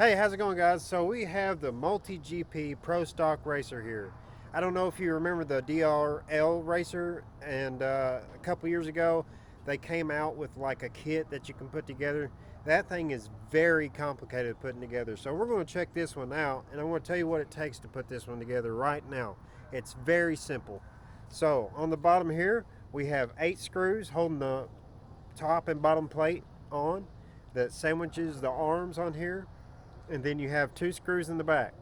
Hey, how's it going, guys? So we have the Multigp Pro Stock Racer here. I don't know if you remember the DRL Racer, and a couple years ago they came out with like a kit that you can put together. That thing is very complicated putting together. So we're going to check this one out, and I'm going to tell you what it takes to put this one together right now. It's very simple. So on the bottom here, we have 8 screws holding the top and bottom plate on that sandwiches the arms on here, and then you have 2 screws in the back.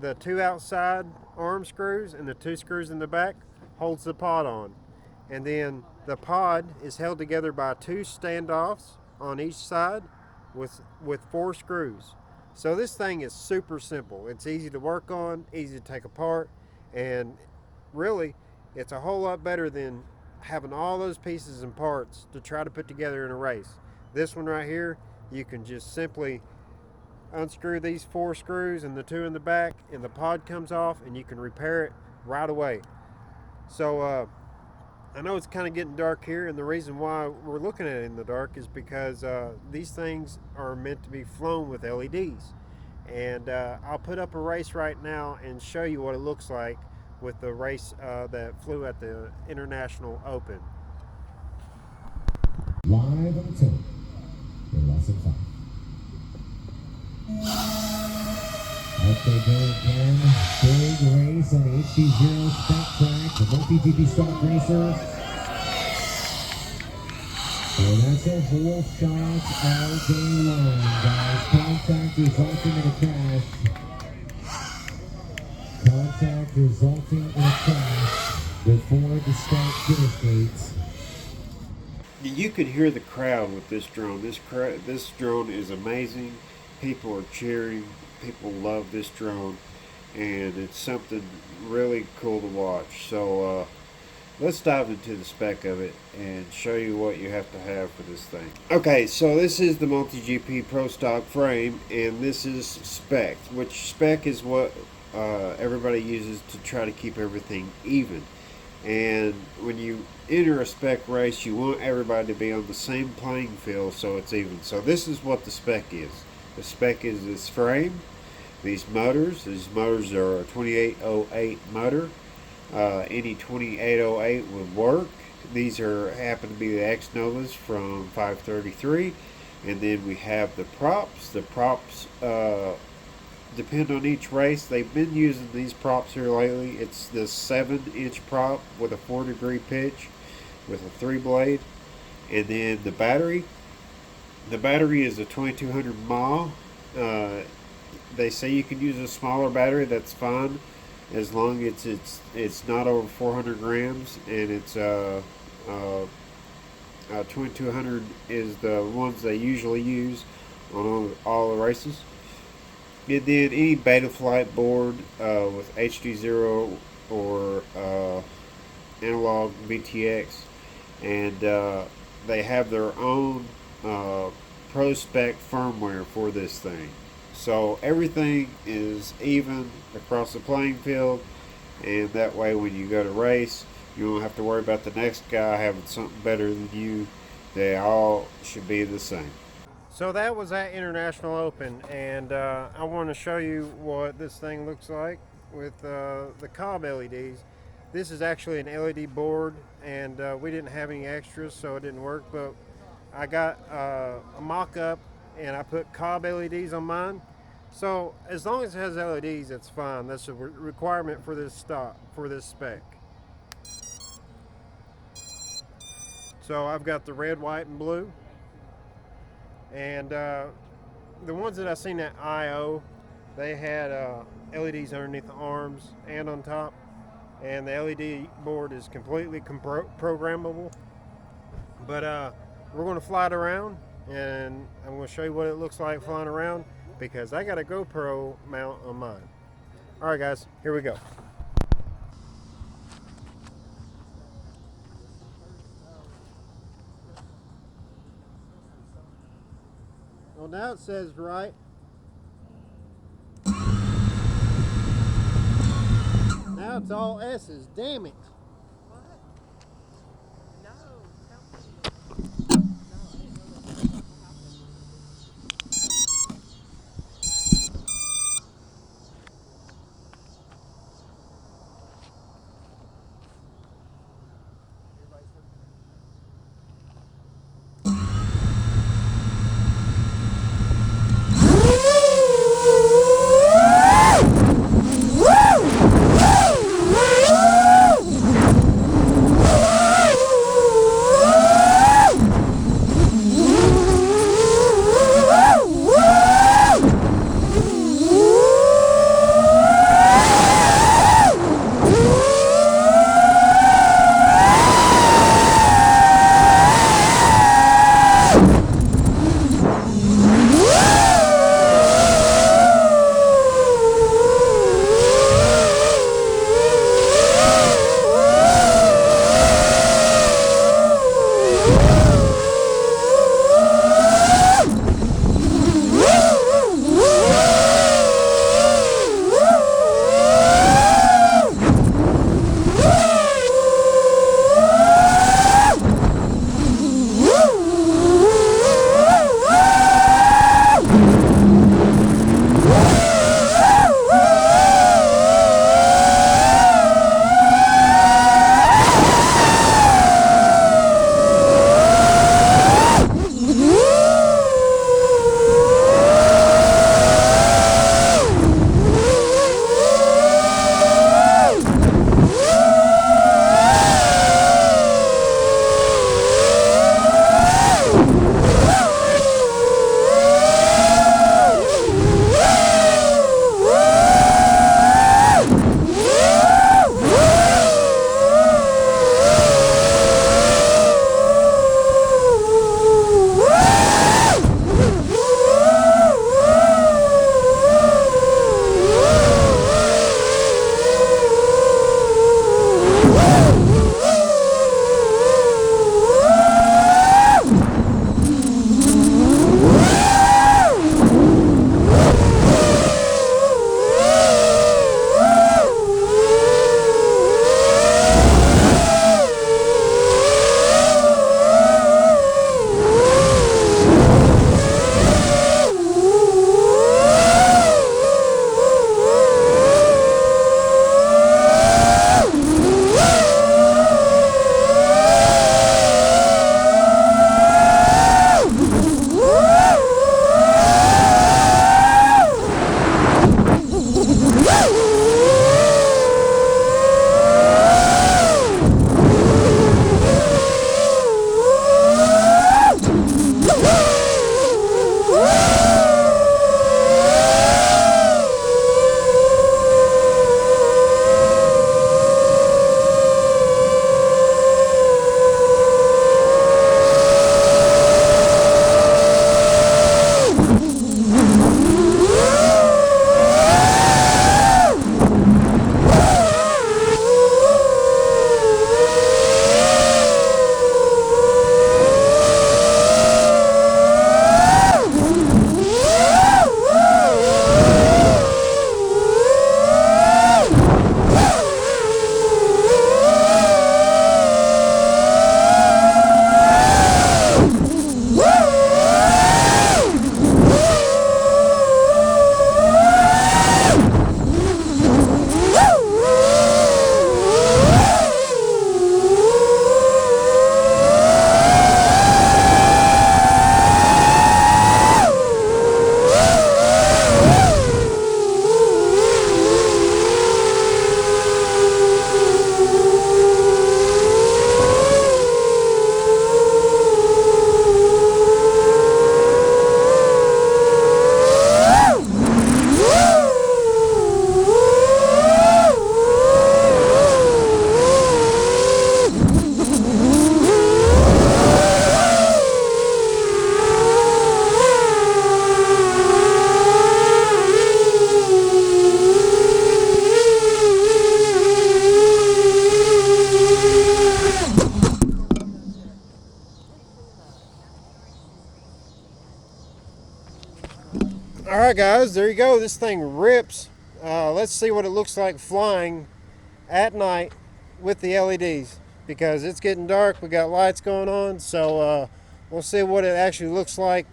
The 2 outside arm screws and the 2 screws in the back holds the pod on. And then the pod is held together by 2 standoffs on each side with 4 screws. So this thing is super simple. It's easy to work on, easy to take apart, and really it's a whole lot better than having all those pieces and parts to try to put together in a race. This one right here, you can just simply unscrew these 4 screws and the 2 in the back, and the pod comes off, and you can repair it right away. So I know it's kind of getting dark here, and the reason why we're looking at it in the dark is because these things are meant to be flown with LEDs. And I'll put up a race right now and show you what it looks like with the race that flew at the International Open. Live on tape in lesson 5. Up they go again. Big race on the HD0 spec track, the Multigp Stock Racer. So that's a whole shot all day long, guys. Contact resulting in a crash. Contact resulting in a crash before the start finish gates. You could hear the crowd with this drone. This drone is amazing. People are cheering. People love this drone, and it's something really cool to watch. So let's dive into the spec of it and show you what you have to have for this thing. Okay, so this is the Multigp Pro Stock frame, and this is spec, which spec is what everybody uses to try to keep everything even. And when you enter a spec race, you want everybody to be on the same playing field so it's even. So this is what the spec is. The spec is this frame, these motors. These motors are a 2808 motor. Any 2808 would work. These happen to be the X Novas from 533. And then we have the props. The props depend on each race. They've been using these props here lately. It's the 7-inch prop with a 4-degree pitch with a 3-blade. And then the battery. The battery is a 2200 mAh. They say you can use a smaller battery. That's fine, as long as it's not over 400 grams, and it's 2200 is the ones they usually use on all the races. And then any Betaflight board with HD0 or analog VTX, and they have their own Pro Spec firmware for this thing. So everything is even across the playing field, and that way when you go to race, you don't have to worry about the next guy having something better than you. They all should be the same. So that was at International Open, and I want to show you what this thing looks like with the Cobb LEDs. This is actually an LED board, and we didn't have any extras, so it didn't work, but I got a mock-up, and I put Cobb LEDs on mine. So as long as it has LEDs, it's fine. That's a requirement for this spec. So I've got the red, white, and blue. And the ones that I seen at I.O., they had LEDs underneath the arms and on top. And the LED board is completely programmable. But we're going to fly it around, and I'm going to show you what it looks like flying around, because I got a GoPro mount on mine. Alright guys, here we go. Well, now it says right. Now it's all S's, damn it. Alright guys, there you go. This thing rips. Let's see what it looks like flying at night with the LEDs, because it's getting dark. We got lights going on, so we'll see what it actually looks like.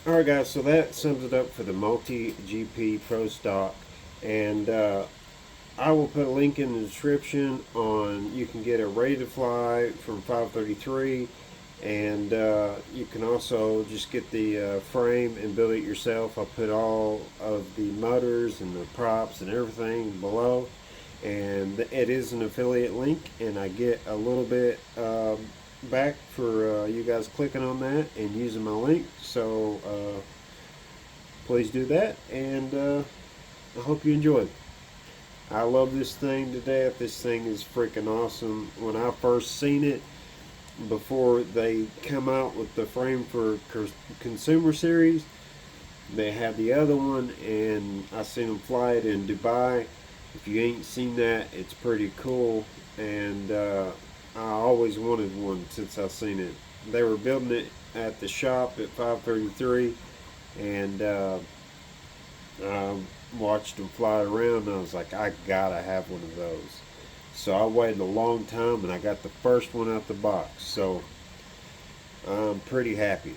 Alright guys, so that sums it up for the Multigp Pro Stock, and I will put a link in the description on, you can get it ready to fly from 533, and you can also just get the frame and build it yourself. I'll put all of the motors and the props and everything below, and it is an affiliate link, and I get a little bit back for you guys clicking on that and using my link, so please do that, and I hope you enjoyed. I love this thing to death. This thing is freaking awesome. When I first seen it, before they come out with the frame for consumer series, they had the other one, and I seen them fly it in Dubai. If you ain't seen that, it's pretty cool, and I always wanted one since I seen it. They were building it at the shop at 533, and I watched them fly around, and I was like, I gotta have one of those. So I waited a long time, and I got the first one out the box. So I'm pretty happy.